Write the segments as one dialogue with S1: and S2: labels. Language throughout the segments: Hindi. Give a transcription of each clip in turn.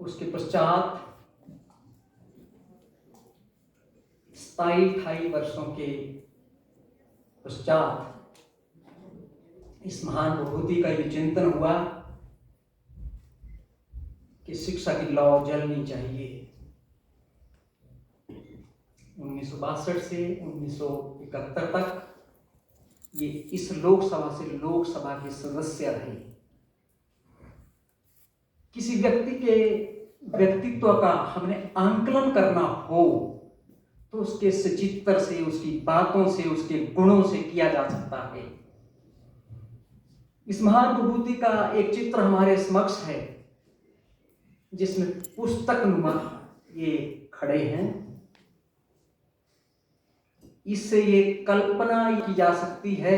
S1: उसके पश्चात 27-28 वर्षों के पश्चात इस महान विभूति का ये चिंतन हुआ कि शिक्षा की लौ जलनी चाहिए। 1962 से 1971 तक ये इस लोकसभा से लोकसभा के सदस्य रहे। किसी व्यक्ति के व्यक्तित्व का हमने आंकलन करना हो तो उसके सचित्र से, उसकी बातों से, उसके गुणों से किया जा सकता है। इस महान विभूति का एक चित्र हमारे समक्ष है जिसमें पुस्तक नुमा ये खड़े हैं। इससे ये कल्पना की जा सकती है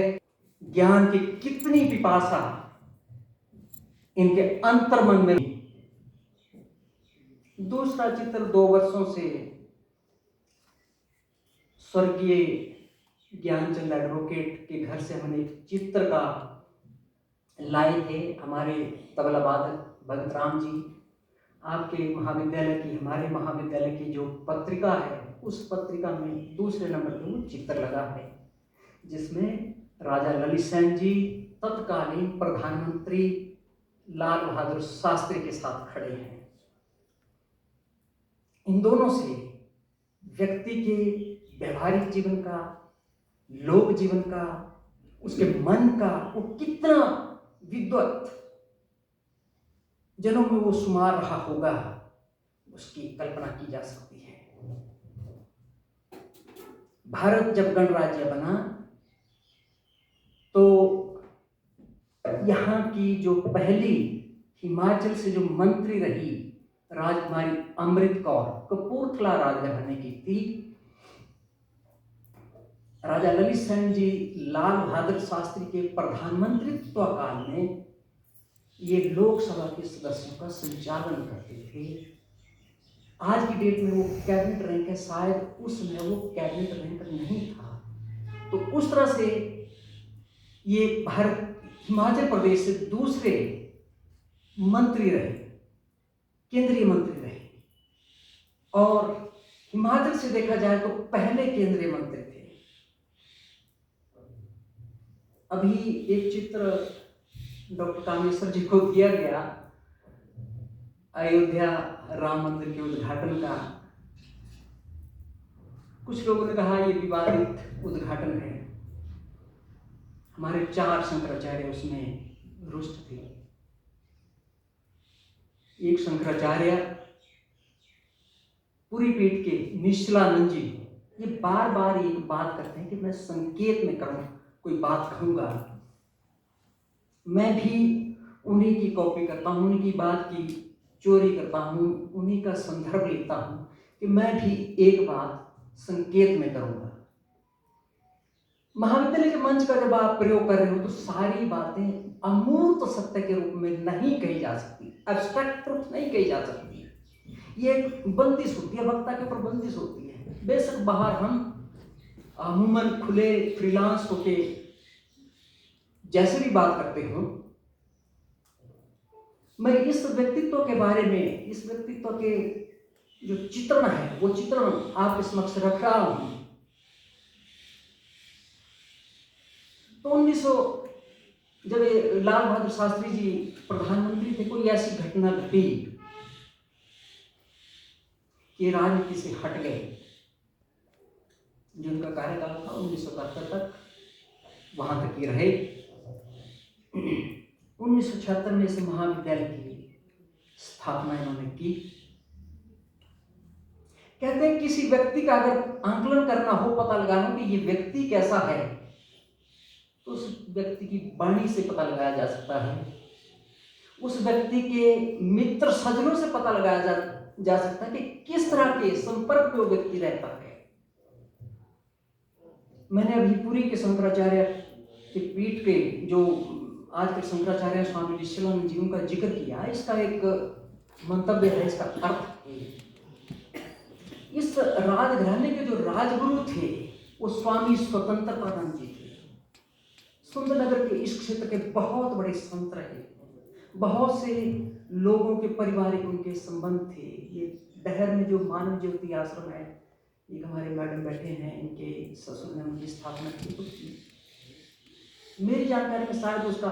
S1: ज्ञान की कितनी पिपासा इनके अंतर्मन में। दूसरा चित्र 2 वर्षों से स्वर्गीय ज्ञानचंद एडवोकेट के घर से हमने एक चित्र का लाए थे। हमारे तबला वादक भगत राम जी, आपके महाविद्यालय की, हमारे महाविद्यालय की जो पत्रिका है उस पत्रिका में दूसरे नंबर पर वो चित्र लगा है जिसमें राजा ललित सेन जी तत्कालीन प्रधानमंत्री लाल बहादुर शास्त्री के साथ खड़े हैं। इन दोनों से व्यक्ति के व्यवहारिक जीवन का, लोक जीवन का, उसके मन का वो कितना विद्वत जनों में वो सुमार रहा होगा उसकी कल्पना की जा सकती है। भारत जब गणराज्य बना तो यहाँ की जो पहली हिमाचल से जो मंत्री रही राजकुमारी अमृत कौर, कपूरथला राजघराने की थी। राजा ललित सेन जी लाल बहादुर शास्त्री के प्रधानमंत्रित्व काल में ये लोकसभा के सदस्यों का संचालन करते थे। आज की डेट में वो कैबिनेट रैंक है, शायद उस समय वो कैबिनेट रैंक नहीं था। तो उस तरह से ये भारत हिमाचल प्रदेश से दूसरे मंत्री रहे, केंद्रीय मंत्री रहे, और हिमाचल से देखा जाए तो पहले केंद्रीय मंत्री थे। अभी एक चित्र डॉक्टर कामेश्वर जी को दिया गया अयोध्या राम मंदिर के उद्घाटन का। कुछ लोगों ने कहा ये विवादित उद्घाटन है। हमारे 4 शंकराचार्य उसमें रुष्ट थे। एक शंकराचार्य पुरी पीठ के निश्चलानंद जी ये बार बार एक बात करते हैं कि मैं संकेत में करूं, कोई बात कहूंगा, मैं भी उन्हीं की कॉपी करता हूं, उन्हीं की बात की चोरी करता हूं, उन्हीं का संदर्भ लेता हूं कि मैं भी एक बात संकेत में करूंगा। महाविद्यालय के मंच का जब आप प्रयोग कर रहे हो तो सारी बातें अमूर्त सत्य के रूप में नहीं कही जा सकती, एब्स्ट्रैक्ट ट्रुथ नहीं कही जा सकती। ये एक बंदिश होती है, वक्ता के ऊपर बंदिश होती है। बेशक बाहर हम अमूमन खुले फ्रीलांस होके जैसे भी बात करते हो, मैं इस व्यक्तित्व के बारे में, इस व्यक्तित्व के जो चित्रण है वो चित्रण आपके समक्ष रख रहा हूं। तो 1900 जब लाल बहादुर शास्त्री जी प्रधानमंत्री थे, कोई ऐसी घटना घटी कि राजनीति से हट गए। जिनका कार्यकाल था 1971 तक, वहां तक ही रहे। 1976 में इस महाविद्यालय की स्थापना इन्होंने की। कहते हैं किसी व्यक्ति का अगर आंकलन करना हो, पता लगाना कि ये व्यक्ति कैसा है, तो उस व्यक्ति की वाणी से पता लगाया जा सकता है, उस व्यक्ति के मित्र सज्जनों से पता लगाया जा सकता है कि किस तरह के संपर्क में वो व्यक्ति रहता है। मैंने अभी पुरी के शंकराचार्य के पीठ के जो आज के शंकराचार्य स्वामी निश्चलानंद जी का जिक्र किया। इसका एक मंतव्य है, इसका अर्थ है, इस राजघराने के जो राजगुरु थे वो स्वामी स्वतंत्रतानंद जी थे। सुंदरनगर के इस क्षेत्र के बहुत बड़े संत रहे, बहुत से लोगों के पारिवारिक उनके संबंध थे। ये डहर में जो मानव ज्योति आश्रम है, ये हमारे मैडम बैठे हैं, इनके ससुर ने उनकी स्थापना की। तो मेरी जानकारी में शायद उसका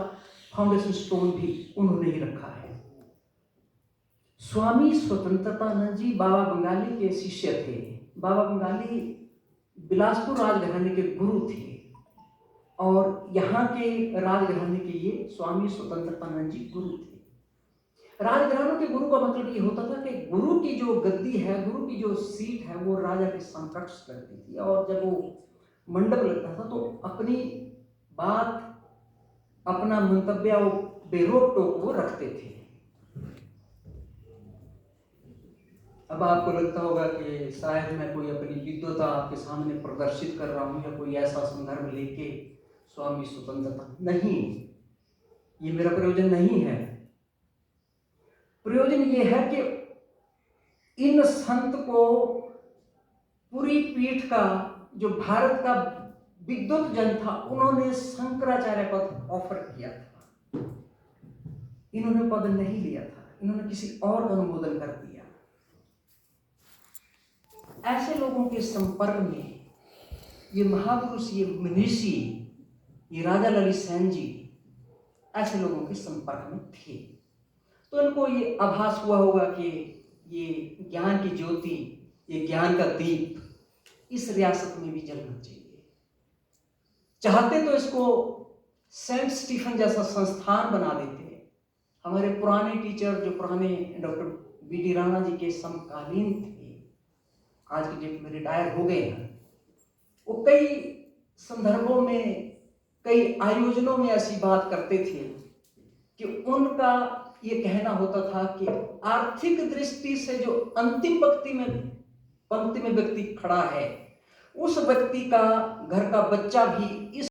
S1: फाउंडेशन स्टोन भी उन्होंने ही रखा है। स्वामी स्वतंत्रतानंद जी बाबा बंगाली के शिष्य थे। बाबा बंगाली बिलासपुर राजघराने के गुरु थे और यहाँ के राजघराने के ये स्वामी स्वतंत्रतानंद जी गुरु थे। राजघरानों के गुरु का मतलब ये होता था कि गुरु की जो गद्दी है, गुरु की जो सीट है, वो राजा के समकक्ष लगती थी और जब वो मंडप लगता था तो अपनी बात, अपना मंतव्य वो बेरोक टोक वो रखते थे। अब आपको लगता होगा कि शायद मैं कोई अपनी विद्वता आपके सामने प्रदर्शित कर रहा हूं या कोई ऐसा संदर्भ लेके स्वामी स्वतंत्रता, नहीं, ये मेरा प्रयोजन नहीं है। प्रयोजन ये है कि इन संत को पूरी पीठ का, जो भारत का विद्वत जन था, उन्होंने शंकराचार्य पद ऑफर किया था। इन्होंने पद नहीं लिया था, इन्होंने किसी और का अनुमोदन कर दिया। ऐसे लोगों के संपर्क में ये महापुरुष, ये मनीषी, ये राजा ललित सेन जी ऐसे लोगों के संपर्क में थे। तो इनको ये आभास हुआ होगा कि ये ज्ञान की ज्योति, ये ज्ञान का दीप इस रियासत में भी जलना चाहिए। चाहते तो इसको सेंट स्टीफन जैसा संस्थान बना देते। हमारे पुराने टीचर, जो पुराने डॉक्टर बी.डी. राणा जी के समकालीन थे, आज की डेट में रिटायर हो गए हैं, वो कई संदर्भों में, कई आयोजनों में ऐसी बात करते थे कि उनका ये कहना होता था कि आर्थिक दृष्टि से जो अंतिम पंक्ति में व्यक्ति खड़ा है, उस व्यक्ति का घर का बच्चा भी इस